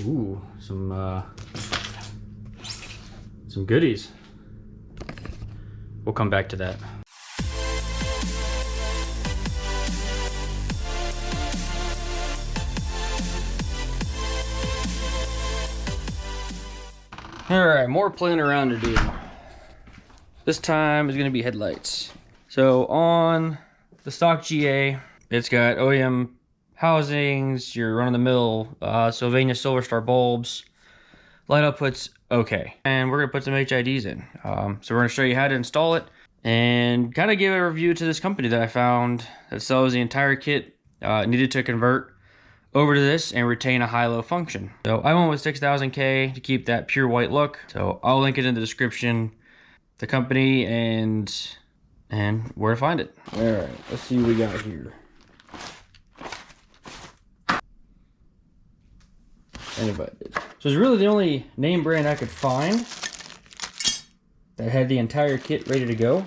Ooh, some goodies. We'll come back to that. Alright, more playing around to do. This time is going to be headlights. So on the stock GA, it's got OEM housings, your run-of-the-mill Sylvania Silver Star bulbs, light outputs, okay. And we're going to put some HIDs in. So we're going to show you how to install it and kind of give a review to this company that I found that sells the entire kit. Needed to convert over to this and retain a high-low function. So I went with 6000K to keep that pure white look. So I'll link it in the description, the company and where to find it. All right, let's see what we got here. Innovited. So it's really the only name brand I could find that had the entire kit ready to go.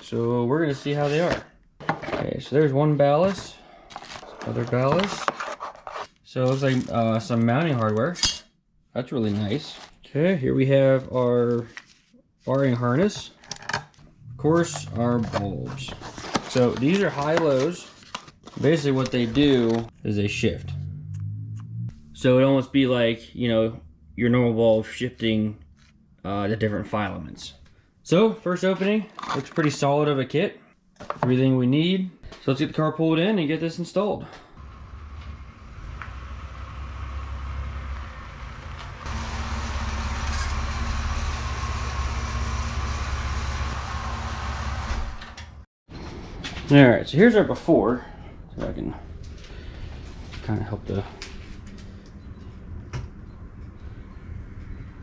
So we're gonna see how they are. Okay, so there's one ballast, other ballast. So it looks like some mounting hardware. That's really nice. Okay, here we have our wiring harness. Of course, our bulbs. So these are high-lows. Basically what they do is they shift. So it almost be like, you know, your normal bulb shifting the different filaments. So first opening, looks pretty solid of a kit. Everything we need. So let's get the car pulled in and get this installed. Alright, so here's our before. So I can kind of help the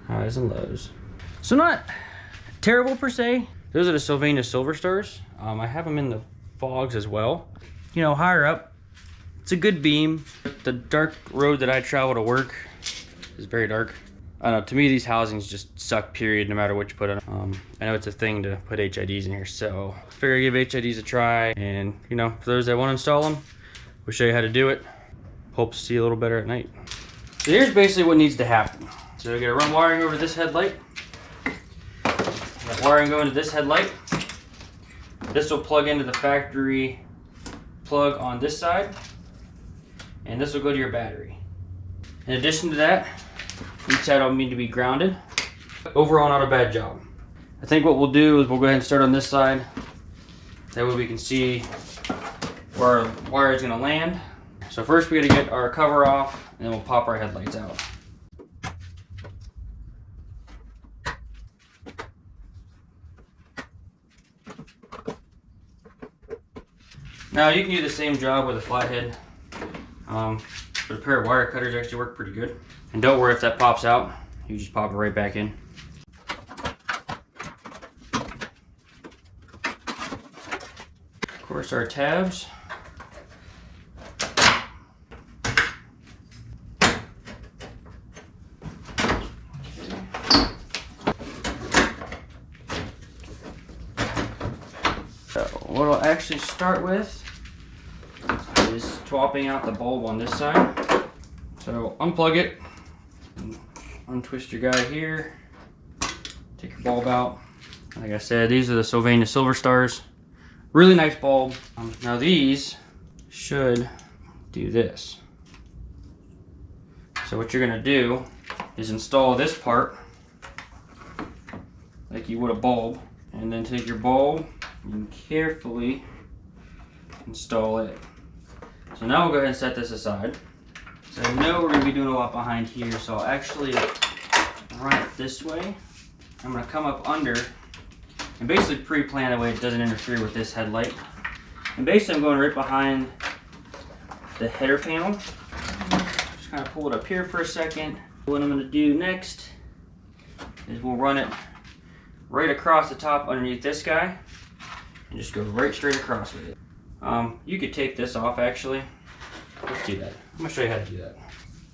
highs and lows. So not terrible per se. Those are the Sylvania Silver Stars. I have them in the fogs as well. You know, higher up, it's a good beam. The dark road that I travel to work is very dark. I don't know, to me these housings just suck, period, no matter what you put on them. I know it's a thing to put HIDs in here, so I figure I give HIDs a try, and you know, for those that want to install them, we'll show you how to do it. Hope to see a little better at night. So here's basically what needs to happen. So we're gonna run wiring over this headlight. Got wiring going to this headlight. This will plug into the factory plug on this side, and this will go to your battery. In addition to that, each side will need to be grounded. Overall, not a bad job. I think what we'll do is we'll go ahead and start on this side. That way we can see where our wire is gonna land. So first we gotta get our cover off, and then we'll pop our headlights out. Now you can do the same job with a flathead, but a pair of wire cutters actually work pretty good. And don't worry if that pops out, you just pop it right back in. Of course, our tabs. So what I'll actually start with is swapping out the bulb on this side. So unplug it, untwist your guy here, take your bulb out. Like I said, these are the Sylvania Silver Stars. Really nice bulb. Now these should do this. So what you're gonna do is install this part like you would a bulb, and then take your bulb and carefully install it. So now we'll go ahead and set this aside. So I know we're going to be doing a lot behind here, so I'll actually run it this way. I'm going to come up under and basically pre-plan that way it doesn't interfere with this headlight. And basically I'm going right behind the header panel. Just kind of pull it up here for a second. What I'm going to do next is we'll run it right across the top underneath this guy and just go right straight across with it. You could take this off actually. Let's do that. I'm gonna show you how to do that.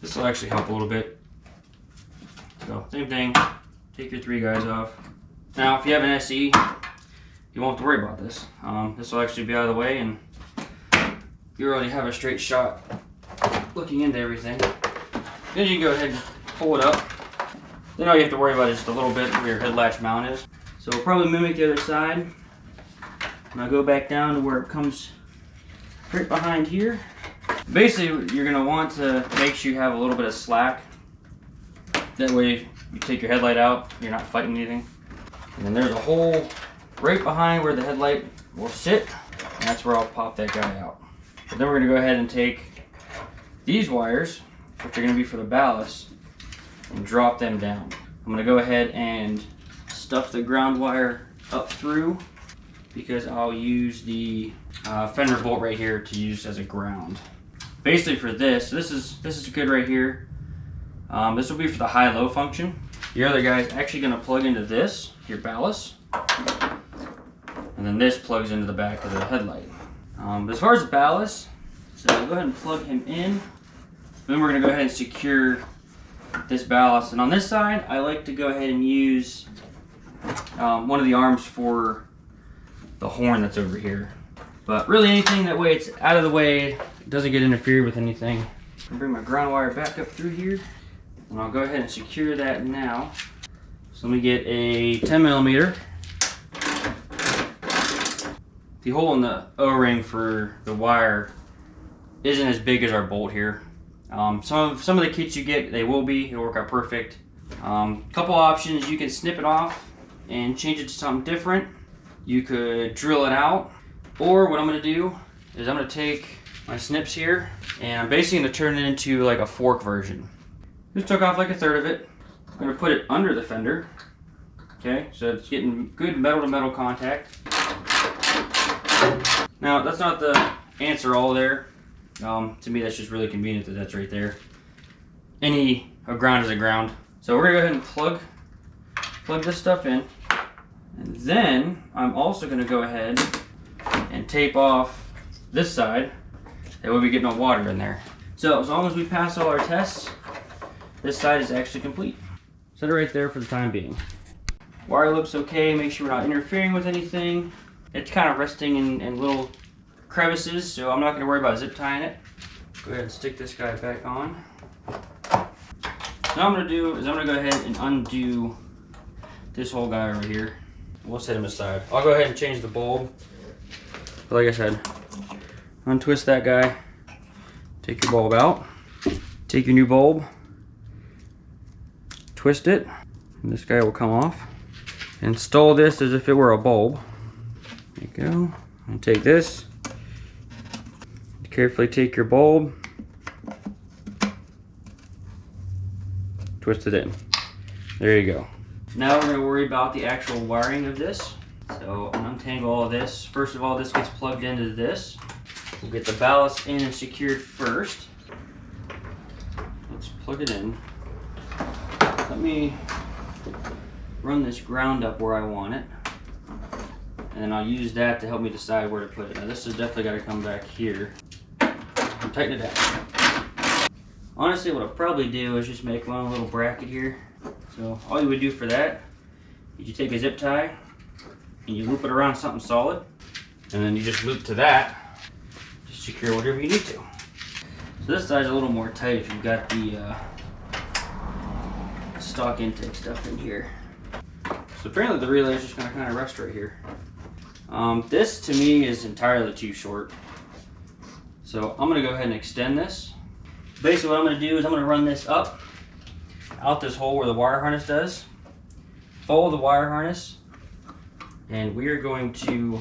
This will actually help a little bit. So same thing, take your 3 guys off. Now if you have an SE, you won't have to worry about this. This will actually be out of the way and you already have a straight shot looking into everything. Then you can go ahead and just pull it up. Then all you have to worry about is just a little bit where your head latch mount is. So we'll probably mimic the other side. And I'll go back down to where it comes right behind here. Basically, you're gonna want to make sure you have a little bit of slack. That way, you take your headlight out, you're not fighting anything. And then there's a hole right behind where the headlight will sit. And that's where I'll pop that guy out. But then we're gonna go ahead and take these wires, which are gonna be for the ballast, and drop them down. I'm gonna go ahead and stuff the ground wire up through because I'll use the fender bolt right here to use as a ground. Basically for this is good right here. This will be for the high-low function. Your other guy is actually gonna plug into this, your ballast, and then this plugs into the back of the headlight. As far as the ballast, so I'll go ahead and plug him in. Then we're gonna go ahead and secure this ballast. And on this side, I like to go ahead and use one of the arms for the horn that's over here. But really anything, that way it's out of the way, it doesn't get interfered with anything. I'll bring my ground wire back up through here, and I'll go ahead and secure that now. So let me get a 10mm. The hole in the O-ring for the wire isn't as big as our bolt here. Some of the kits you get, they will be. It'll work out perfect. Couple options: you can snip it off and change it to something different. You could drill it out, or what I'm going to do is I'm going to take my snips here and I'm basically going to turn it into like a fork version. Just took off like a third of it. I'm going to put it under the fender. Okay, so it's getting good metal to metal contact. Now that's not the answer all there. To me, that's just really convenient that that's right there. A ground is a ground. So we're gonna go ahead and plug this stuff in. And then I'm also gonna go ahead and tape off this side. That way we get no water in there. So as long as we pass all our tests, this side is actually complete. Set it right there for the time being. Wire looks okay, make sure we're not interfering with anything. It's kind of resting in little crevices, so I'm not going to worry about zip tying it. Go ahead and stick this guy back on. Now what I'm going to do is I'm going to go ahead and undo this whole guy over here. We'll set him aside. I'll go ahead and change the bulb. But like I said, untwist that guy, take your bulb out, take your new bulb, twist it, and this guy will come off. Install this as if it were a bulb. There you go. And take this, carefully take your bulb, twist it in. There you go. Now we're going to worry about the actual wiring of this. So I'm going to untangle all of this. First of all, this gets plugged into this. We'll get the ballast in and secured first. Let's plug it in. Let me run this ground up where I want it. And then I'll use that to help me decide where to put it. Now this has definitely got to come back here. And tighten it down. Honestly, what I'll probably do is just make one little bracket here. So all you would do for that is you take a zip tie and you loop it around something solid. And then you just loop to that to secure whatever you need to. So this side's a little more tight if you've got the stock intake stuff in here. So apparently the relay is just going to kind of rest right here. This to me is entirely too short. So I'm going to go ahead and extend this. Basically what I'm going to do is I'm going to run this up out this hole where the wire harness does. Follow the wire harness, and we are going to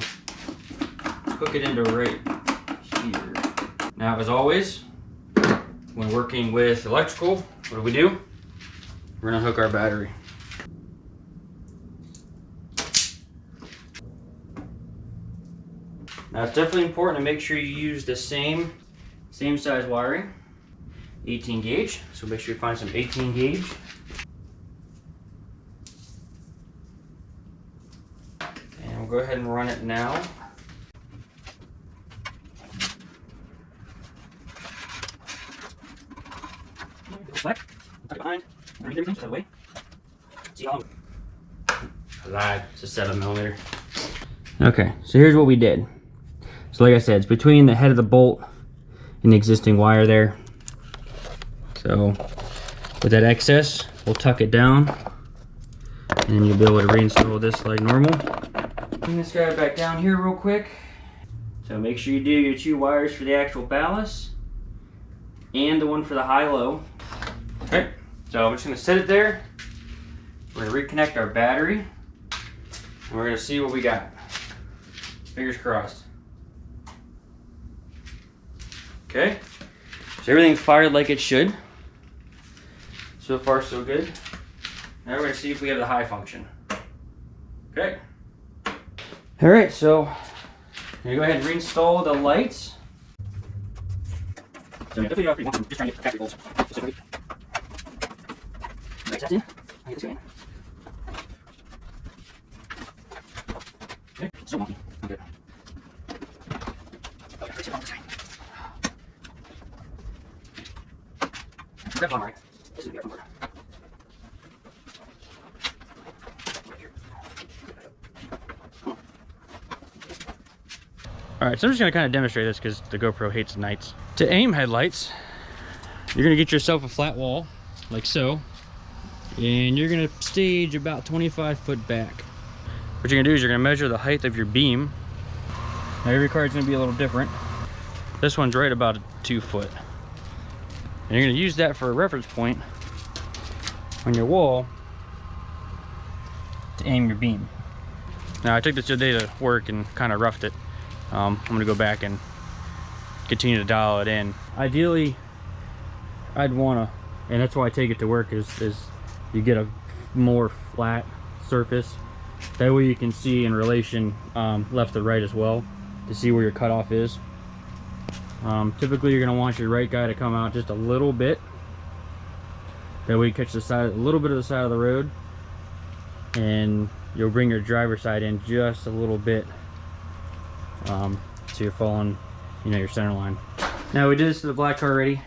hook it into right here. Now as always, when working with electrical, what do? We're going to hook our battery. Now it's definitely important to make sure you use the same size wiring, 18 gauge. So make sure you find some 18 gauge. And we'll go ahead and run it now. Slack, tuck it behind, underneath everything, so that way. See how long? I lied, it's a 7mm. Okay, so here's what we did. So like I said, it's between the head of the bolt and the existing wire there. So With that excess, we'll tuck it down and you'll be able to reinstall this like normal. Bring this guy back down here real quick. So make sure you do your 2 wires for the actual ballast and the one for the high-low. Okay, so I'm just gonna set it there. We're gonna reconnect our battery and we're gonna see what we got. Fingers crossed. Okay, so everything's fired like it should. So far, so good. Now we're gonna see if we have the high function. Okay. All right, so I'm gonna go ahead and reinstall the lights. So just trying to get the factory volts specifically. Right, that's in. I get this guy in. Okay, so wonky. I'm good. Okay, let's see on this side. Grab on right. This is the air. Alright, so I'm just going to kind of demonstrate this because the GoPro hates nights. To aim headlights, you're going to get yourself a flat wall, like so, and you're going to stage about 25 foot back. What you're going to do is you're going to measure the height of your beam. Now every card's going to be a little different. This one's right about 2 foot. And you're going to use that for a reference point on your wall to aim your beam. Now I took this today to work and kind of roughed it. I'm going to go back and continue to dial it in. Ideally, I'd want to, and that's why I take it to work, is you get a more flat surface. That way you can see in relation left to right as well to see where your cutoff is. Typically you're going to want your right guy to come out just a little bit. That way you catch the side, a little bit of the side of the road, and you'll bring your driver's side in just a little bit. So you're following, you know, your center line. Now we did this to the black car already,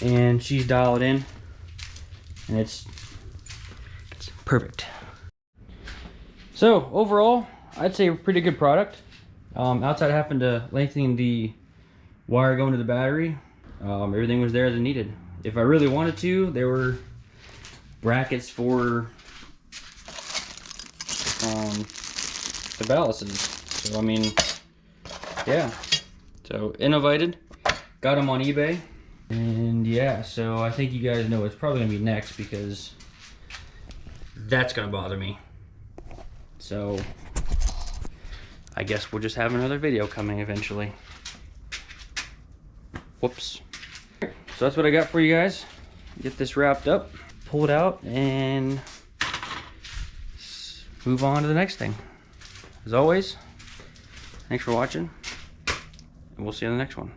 and she's dialed in, and it's perfect. So overall, I'd say a pretty good product. Outside of having to lengthen the wire going to the battery, everything was there as it needed. If I really wanted to, there were brackets for the ballasts. So I mean, yeah. So Innovited, got them on eBay, and yeah. So I think you guys know it's probably gonna be next because that's gonna bother me. So I guess we'll just have another video coming eventually. Whoops. So that's what I got for you guys. Get this wrapped up, pull it out, and move on to the next thing. As always, thanks for watching, and we'll see you in the next one.